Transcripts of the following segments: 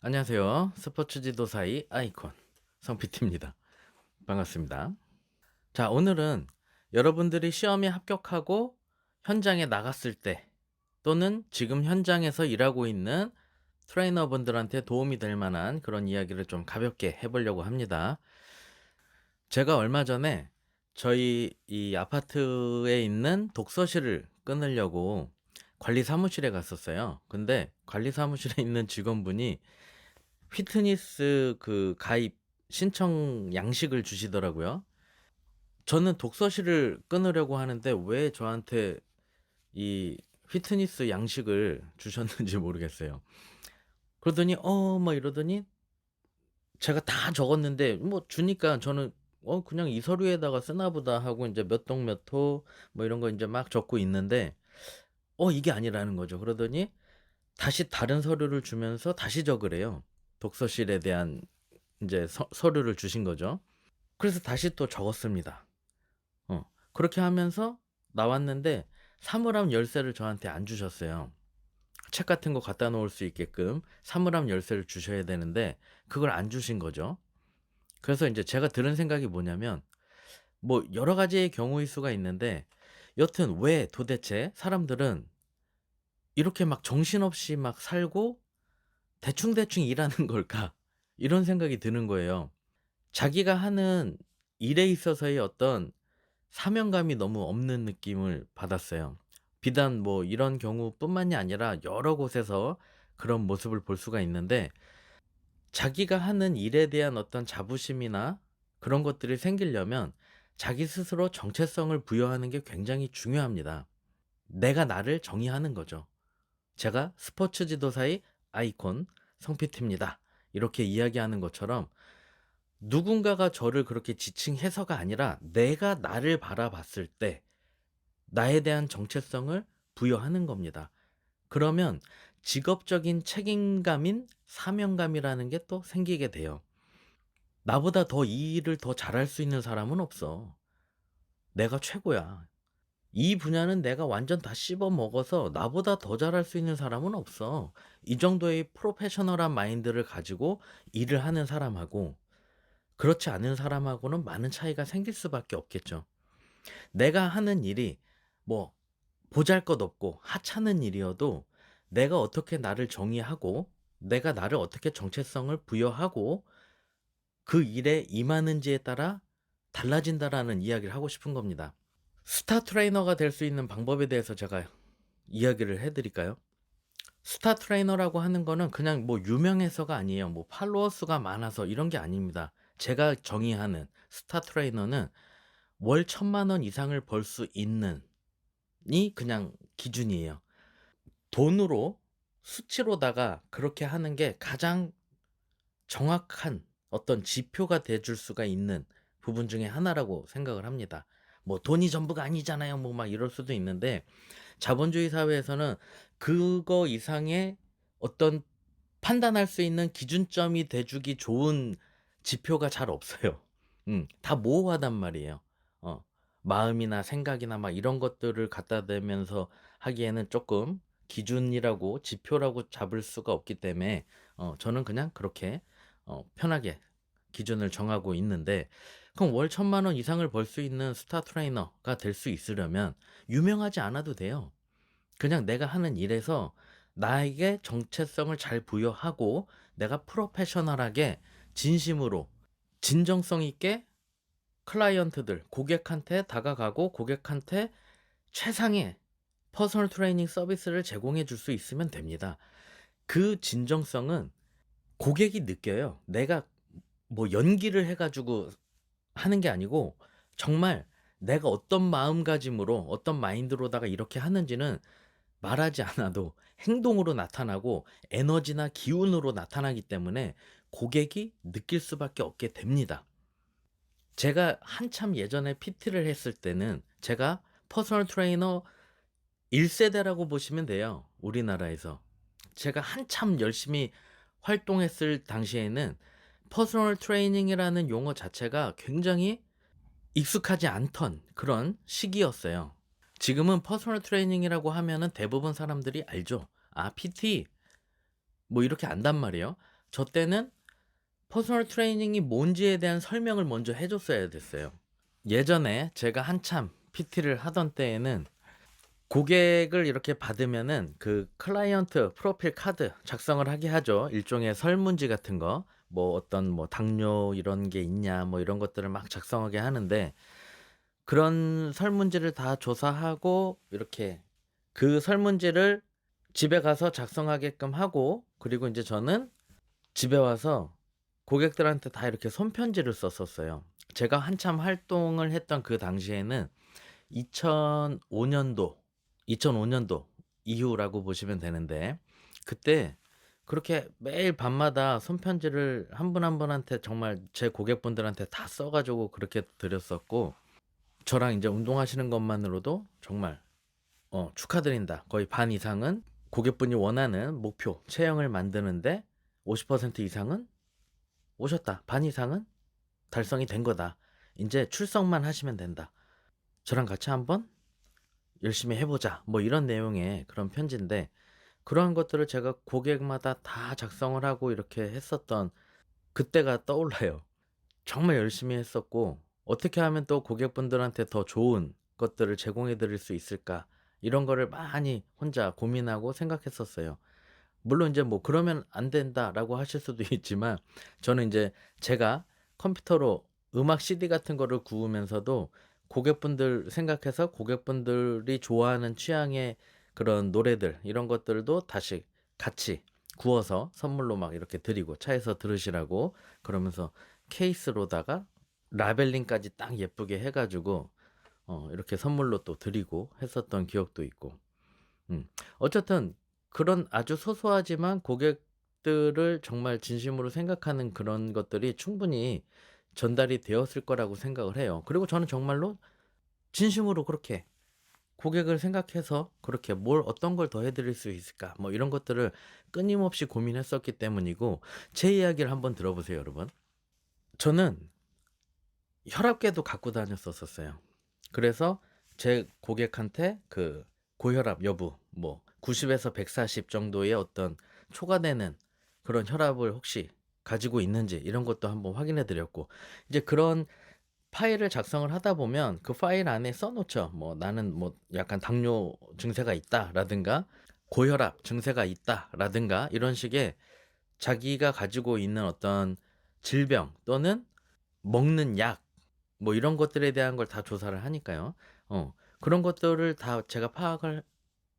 안녕하세요. 스포츠 지도사의 아이콘 성PT입니다. 반갑습니다. 자, 오늘은 여러분들이 시험에 합격하고 현장에 나갔을 때 또는 지금 현장에서 일하고 있는 트레이너분들한테 도움이 될 만한 그런 이야기를 좀 가볍게 해보려고 합니다. 제가 얼마 전에 저희 이 아파트에 있는 독서실을 끊으려고 관리 사무실에 갔었어요. 근데 관리 사무실에 있는 직원분이 피트니스 그 가입 신청 양식을 주시더라고요. 저는 독서실을 끊으려고 하는데 왜 저한테 이 피트니스 양식을 주셨는지 모르겠어요. 그러더니 막 이러더니 제가 다 적었는데 뭐 주니까 저는 그냥 이 서류에다가 쓰나 보다 하고 이제 몇 동 몇 호 뭐 이런 거 이제 막 적고 있는데 이게 아니라는 거죠. 그러더니 다시 다른 서류를 주면서 다시 적으래요. 독서실에 대한 이제 서류를 주신 거죠. 그래서 다시 또 적었습니다. 그렇게 하면서 나왔는데 사물함 열쇠를 저한테 안 주셨어요. 책 같은 거 갖다 놓을 수 있게끔 사물함 열쇠를 주셔야 되는데 그걸 안 주신 거죠. 그래서 이제 제가 들은 생각이 뭐냐면 뭐 여러 가지의 경우일 수가 있는데 여튼 왜 도대체 사람들은 이렇게 막 정신없이 막 살고 대충대충 일하는 걸까? 이런 생각이 드는 거예요. 자기가 하는 일에 있어서의 어떤 사명감이 너무 없는 느낌을 받았어요. 비단 뭐 이런 경우뿐만이 아니라 여러 곳에서 그런 모습을 볼 수가 있는데 자기가 하는 일에 대한 어떤 자부심이나 그런 것들이 생기려면 자기 스스로 정체성을 부여하는 게 굉장히 중요합니다. 내가 나를 정의하는 거죠. 제가 스포츠 지도사의 아이콘 성PT입니다. 이렇게 이야기하는 것처럼 누군가가 저를 그렇게 지칭해서가 아니라 내가 나를 바라봤을 때 나에 대한 정체성을 부여하는 겁니다. 그러면 직업적인 책임감인 사명감이라는 게 또 생기게 돼요. 나보다 더 이 일을 더 잘할 수 있는 사람은 없어. 내가 최고야. 이 분야는 내가 완전 다 씹어 먹어서 나보다 더 잘할 수 있는 사람은 없어. 이 정도의 프로페셔널한 마인드를 가지고 일을 하는 사람하고 그렇지 않은 사람하고는 많은 차이가 생길 수밖에 없겠죠. 내가 하는 일이 뭐 보잘것없고 하찮은 일이어도 내가 어떻게 나를 정의하고 내가 나를 어떻게 정체성을 부여하고 그 일에 임하는지에 따라 달라진다라는 이야기를 하고 싶은 겁니다. 스타 트레이너가 될 수 있는 방법에 대해서 제가 이야기를 해드릴까요? 스타 트레이너라고 하는 거는 그냥 뭐 유명해서가 아니에요. 뭐 팔로워 수가 많아서 이런 게 아닙니다. 제가 정의하는 스타 트레이너는 월 1,000만 원 이상을 벌 수 있는 이 그냥 기준이에요. 돈으로 수치로다가 그렇게 하는 게 가장 정확한 어떤 지표가 돼줄 수가 있는 부분 중에 하나라고 생각을 합니다. 뭐 돈이 전부가 아니잖아요. 뭐 막 이럴 수도 있는데 자본주의 사회에서는 그거 이상의 어떤 판단할 수 있는 기준점이 돼주기 좋은 지표가 잘 없어요. 다 모호하단 말이에요. 어, 마음이나 생각이나 막 이런 것들을 갖다 대면서 하기에는 조금 기준이라고 지표라고 잡을 수가 없기 때문에 저는 그냥 그렇게 편하게 기준을 정하고 있는데 그럼 월 1,000만 원 이상을 벌 수 있는 스타 트레이너가 될 수 있으려면 유명하지 않아도 돼요. 그냥 내가 하는 일에서 나에게 정체성을 잘 부여하고 내가 프로페셔널하게 진심으로 진정성 있게 클라이언트들, 고객한테 다가가고 고객한테 최상의 퍼스널 트레이닝 서비스를 제공해 줄 수 있으면 됩니다. 그 진정성은 고객이 느껴요. 내가 뭐 연기를 해가지고 하는 게 아니고 정말 내가 어떤 마음가짐으로 어떤 마인드로다가 이렇게 하는지는 말하지 않아도 행동으로 나타나고 에너지나 기운으로 나타나기 때문에 고객이 느낄 수밖에 없게 됩니다. 제가 한참 예전에 PT를 했을 때는 제가 퍼스널 트레이너 1세대라고 보시면 돼요. 우리나라에서. 제가 한참 열심히 활동했을 당시에는 퍼스널 트레이닝이라는 용어 자체가 굉장히 익숙하지 않던 그런 시기였어요. 지금은 퍼스널 트레이닝이라고 하면은 대부분 사람들이 알죠. 아, PT 뭐 이렇게 안단 말이에요. 저 때는 퍼스널 트레이닝이 뭔지에 대한 설명을 먼저 해 줬어야 됐어요. 예전에 제가 한참 PT를 하던 때에는 고객을 이렇게 받으면은 그 클라이언트 프로필 카드 작성을 하게 하죠. 일종의 설문지 같은 거. 뭐 어떤 뭐 당뇨 이런 게 있냐 뭐 이런 것들을 막 작성하게 하는데, 그런 설문지를 다 조사하고 이렇게 그 설문지를 집에 가서 작성하게끔 하고, 그리고 이제 저는 집에 와서 고객들한테 다 이렇게 손편지를 썼었어요. 제가 한참 활동을 했던 그 당시에는 2005년도, 2005년도 이후라고 보시면 되는데, 그때 그렇게 매일 밤마다 손편지를 한 분 한 분한테 정말 제 고객분들한테 다 써가지고 그렇게 드렸었고, 저랑 이제 운동하시는 것만으로도 정말 축하드린다. 거의 반 이상은 고객분이 원하는 목표, 체형을 만드는데 50% 이상은 오셨다. 반 이상은 달성이 된 거다. 이제 출석만 하시면 된다. 저랑 같이 한번 열심히 해보자. 뭐 이런 내용의 그런 편지인데, 그러한 것들을 제가 고객마다 다 작성을 하고 이렇게 했었던 그때가 떠올라요. 정말 열심히 했었고, 어떻게 하면 또 고객분들한테 더 좋은 것들을 제공해 드릴 수 있을까? 이런 거를 많이 혼자 고민하고 생각했었어요. 물론 이제 뭐 그러면 안 된다라고 하실 수도 있지만, 저는 이제 제가 컴퓨터로 음악 CD 같은 거를 구우면서도 고객분들 생각해서 고객분들이 좋아하는 취향의 그런 노래들 이런 것들도 다시 같이 구워서 선물로 막 이렇게 드리고, 차에서 들으시라고 그러면서 케이스로다가 라벨링까지 딱 예쁘게 해가지고 이렇게 선물로 또 드리고 했었던 기억도 있고. 음. 어쨌든 그런 아주 소소하지만 고객들을 정말 진심으로 생각하는 그런 것들이 충분히 전달이 되었을 거라고 생각을 해요. 그리고 저는 정말로 진심으로 그렇게 고객을 생각해서 그렇게 뭘 어떤 걸 더 해드릴 수 있을까 뭐 이런 것들을 끊임없이 고민했었기 때문이고. 제 이야기를 한번 들어보세요, 여러분. 저는 혈압계도 갖고 다녔었어요. 그래서 제 고객한테 그 고혈압 여부, 뭐 90에서 140 정도의 어떤 초과되는 그런 혈압을 혹시 가지고 있는지 이런 것도 한번 확인해 드렸고, 이제 그런 파일을 작성을 하다 보면 그 파일 안에 써놓죠. 뭐 나는 뭐 약간 당뇨 증세가 있다라든가 고혈압 증세가 있다라든가 이런 식의 자기가 가지고 있는 어떤 질병 또는 먹는 약 뭐 이런 것들에 대한 걸 다 조사를 하니까요. 그런 것들을 다 제가 파악을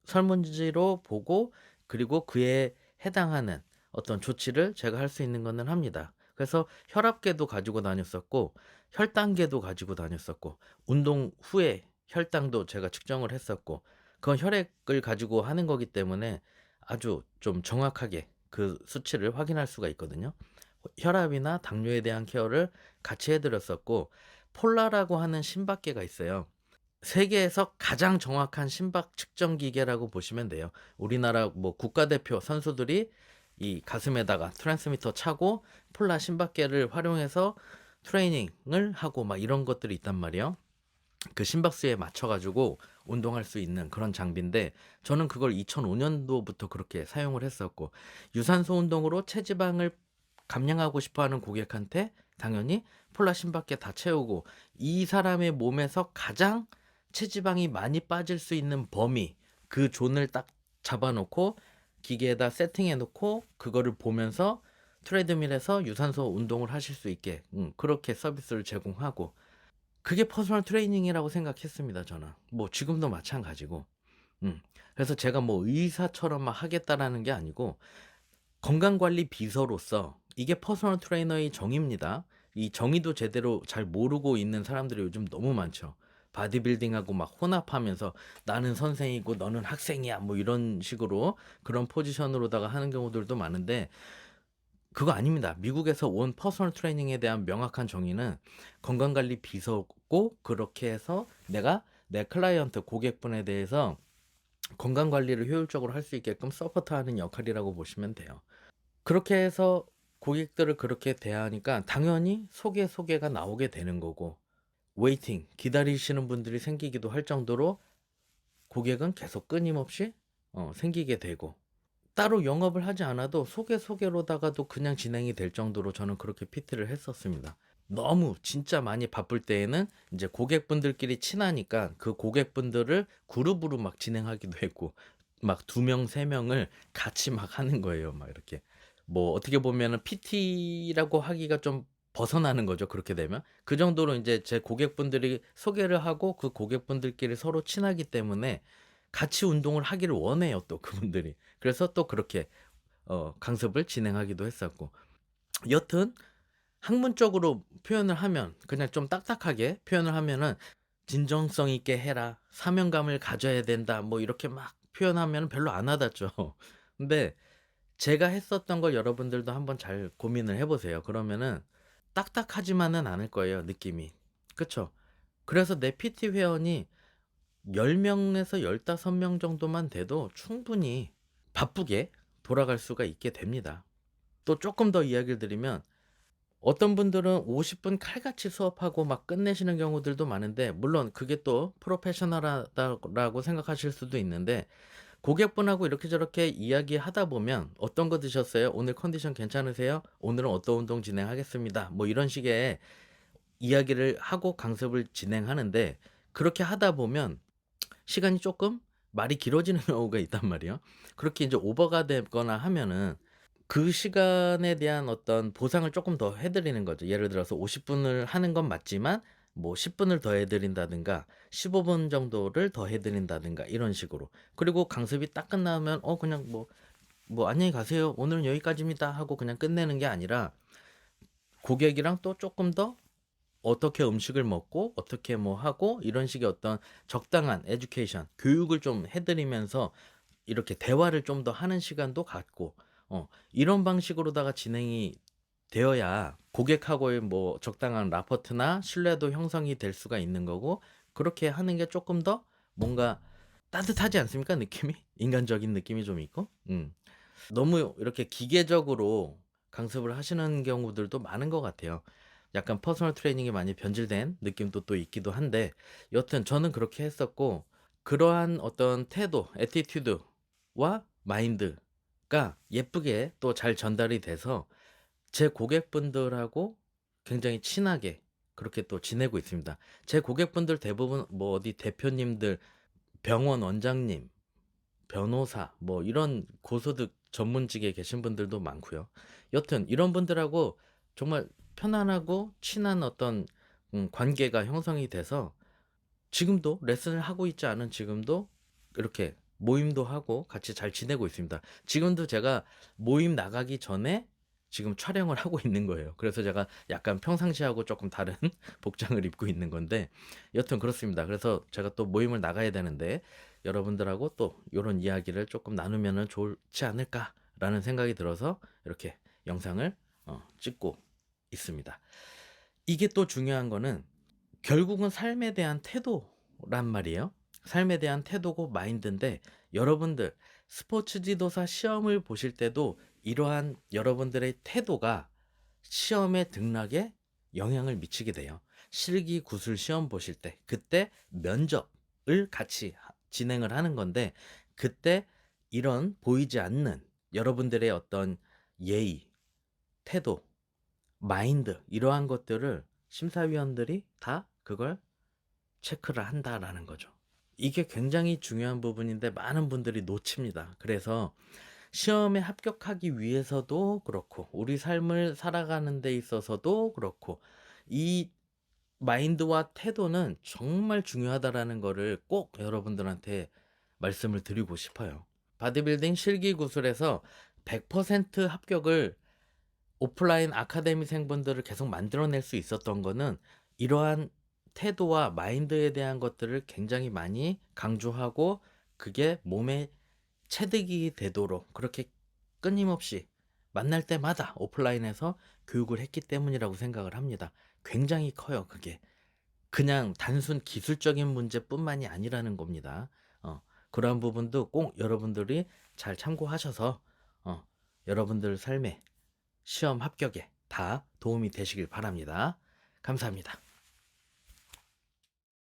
설문지로 보고, 그리고 그에 해당하는 어떤 조치를 제가 할 수 있는 거는 합니다. 그래서 혈압계도 가지고 다녔었고, 혈당계도 가지고 다녔었고, 운동 후에 혈당도 제가 측정을 했었고, 그건 혈액을 가지고 하는 거기 때문에 아주 좀 정확하게 그 수치를 확인할 수가 있거든요. 혈압이나 당뇨에 대한 케어를 같이 해드렸었고, 폴라라고 하는 심박계가 있어요. 세계에서 가장 정확한 심박 측정 기계라고 보시면 돼요. 우리나라 뭐 국가대표 선수들이 이 가슴에다가 트랜스미터 차고 폴라 심박계를 활용해서 트레이닝을 하고 막 이런 것들이 있단 말이에요. 그 심박수에 맞춰가지고 운동할 수 있는 그런 장비인데, 저는 그걸 2005년도부터 그렇게 사용을 했었고, 유산소 운동으로 체지방을 감량하고 싶어하는 고객한테 당연히 폴라 심박계 다 채우고, 이 사람의 몸에서 가장 체지방이 많이 빠질 수 있는 범위, 그 존을 딱 잡아놓고 기계에다 세팅해 놓고 그거를 보면서 트레드밀에서 유산소 운동을 하실 수 있게 그렇게 서비스를 제공하고, 그게 퍼스널 트레이닝이라고 생각했습니다, 저는. 뭐 지금도 마찬가지고. 음. 그래서 제가 뭐 의사처럼 막 하겠다라는 게 아니고, 건강관리 비서로서 이게 퍼스널 트레이너의 정의입니다. 이 정의도 제대로 잘 모르고 있는 사람들이 요즘 너무 많죠. 바디빌딩하고 막 혼합하면서 나는 선생이고 너는 학생이야 뭐 이런 식으로 그런 포지션으로다가 하는 경우들도 많은데, 그거 아닙니다. 미국에서 온 퍼스널 트레이닝에 대한 명확한 정의는 건강관리 비서고, 그렇게 해서 내가 내 클라이언트 고객분에 대해서 건강관리를 효율적으로 할 수 있게끔 서포트하는 역할이라고 보시면 돼요. 그렇게 해서 고객들을 그렇게 대하니까 당연히 소개가 나오게 되는 거고, 웨이팅 기다리시는 분들이 생기기도 할 정도로 고객은 계속 끊임없이 생기게 되고, 따로 영업을 하지 않아도 소개로다가도 그냥 진행이 될 정도로 저는 그렇게 PT를 했었습니다. 너무 진짜 많이 바쁠 때에는 이제 고객분들끼리 친하니까 그 고객분들을 그룹으로 막 진행하기도 했고, 막 2명, 3명을 같이 막 하는 거예요. 막 이렇게. 뭐 어떻게 보면은 PT라고 하기가 좀 벗어나는 거죠. 그렇게 되면. 그 정도로 이제 제 고객분들이 소개를 하고 그 고객분들끼리 서로 친하기 때문에 같이 운동을 하기를 원해요. 또 그분들이. 그래서 또 그렇게 강습을 진행하기도 했었고. 여튼 학문적으로 표현을 하면, 그냥 좀 딱딱하게 표현을 하면은 "진정성 있게 해라. 사명감을 가져야 된다." 뭐 이렇게 막 표현하면 별로 안 와닿죠. 근데 제가 했었던 걸 여러분들도 한번 잘 고민을 해 보세요. 그러면은 딱딱하지만은 않을 거예요, 느낌이. 그쵸? 그래서 내 PT 회원이 10 명에서 15명 정도만 돼도 충분히 바쁘게 돌아갈 수가 있게 됩니다. 또 쪼끔 더 이야기를 드리면, 어떤 분들은 50분 칼같이 수업하고 막 끝내시는 경우들도 많은데, 물론 그게 또 프로페셔널하다라고 생각하실 수도 있는데, 고객분하고 이렇게 저렇게 이야기하다 보면 "어떤 거 드셨어요? 오늘 컨디션 괜찮으세요? 오늘은 어떤 운동 진행하겠습니다." 뭐 이런 식의 이야기를 하고 강습을 진행하는데, 그렇게 하다 보면 시간이 쪼끔 말이 길어지는 경우가 있단 말이에요. 그렇게 인제 오버가 되거나 하면은 그 시간에 대한 어떤 보상을 쪼끔 더 해 드리는 거죠. 예를 들어서 50 분을 하는 건 맞지만 뭐 10 분을 더 해 드린다든가 15분 정도를 더 해 드린다든가 이런 식으로. 그리고 강습이 딱 끝나면 그냥 뭐 "안녕히 가세요. 오늘은 여기까지입니다." 하고 그냥 끝내는 게 아니라, 고객이랑 또 쪼끔 더 어떻게 음식을 먹고 어떻게 뭐 하고 이런 식의 어떤 적당한 에듀케이션, 교육을 좀 해 드리면서 이렇게 대화를 좀 더 하는 시간도 갖고, 이런 방식으로다가 진행이 되어야 고객하고의 뭐 적당한 라포트나 신뢰도 형성이 될 수가 있는 거고, 그렇게 하는 게 쪼끔 더 뭔가 따뜻하지 않습니까, 느낌이? 인간적인 느낌이 좀 있고. 너무 이렇게 기계적으로 강습을 하시는 경우들도 많은 것 같아요. 약간 퍼스널 트레이닝이 많이 변질된 느낌도 또 있기도 한데, 여튼 저는 그렇게 했었고, 그러한 어떤 태도, 애티튜드와 마인드가 예쁘게 또 잘 전달이 돼서 제 고객분들하고 굉장히 친하게 그렇게 또 지내고 있습니다. 제 고객분들 대부분 뭐 어디 대표님들, 병원 원장님, 변호사 뭐 이런 고소득 전문직에 계신 분들도 많고요. 여튼 이런 분들하고 정말 편안하고 친한 어떤 관계가 형성이 돼서 지금도 레슨을 하고 있지 않은 지금도 이렇게 모임도 하고 같이 잘 지내고 있습니다. 지금도 제가 모임 나가기 전에 지금 촬영을 하고 있는 거예요. 그래서 제가 약간 평상시하고 조금 다른 복장을 입고 있는 건데, 여튼 그렇습니다. 그래서 제가 또 모임을 나가야 되는데 여러분들하고 또 요런 이야기를 조금 나누면은 좋지 않을까라는 생각이 들어서 이렇게 영상을 찍고 있습니다. 이게 또 중요한 거는 결국은 삶에 대한 태도란 말이에요. 삶에 대한 태도고 마인드인데, 여러분들 스포츠 지도사 시험을 보실 때도 이러한 여러분들의 태도가 시험의 등락에 영향을 미치게 돼요. 실기 구술 시험 보실 때 그때 면접을 같이 진행을 하는 건데, 그때 이런 보이지 않는 여러분들의 어떤 예의, 태도, 마인드, 이러한 것들을 심사위원들이 다 그걸 체크를 한다라는 거죠. 이게 굉장히 중요한 부분인데 많은 분들이 놓칩니다. 그래서 시험에 합격하기 위해서도 그렇고 우리 삶을 살아가는 데 있어서도 그렇고 이 마인드와 태도는 정말 중요하다라는 거를 꼭 여러분들한테 말씀을 드리고 싶어요. 바디빌딩 실기 구술에서 100% 합격을 오프라인 아카데미생분들을 계속 만들어낼 수 있었던 거는 이러한 태도와 마인드에 대한 것들을 굉장히 많이 강조하고, 그게 몸에 체득이 되도록 그렇게 끊임없이 만날 때마다 오프라인에서 교육을 했기 때문이라고 생각을 합니다. 굉장히 커요, 그게. 그냥 단순 기술적인 문제뿐만이 아니라는 겁니다. 그러한 부분도 꼭 여러분들이 잘 참고하셔서 여러분들 삶에 시험 합격에 다 도움이 되시길 바랍니다. 감사합니다.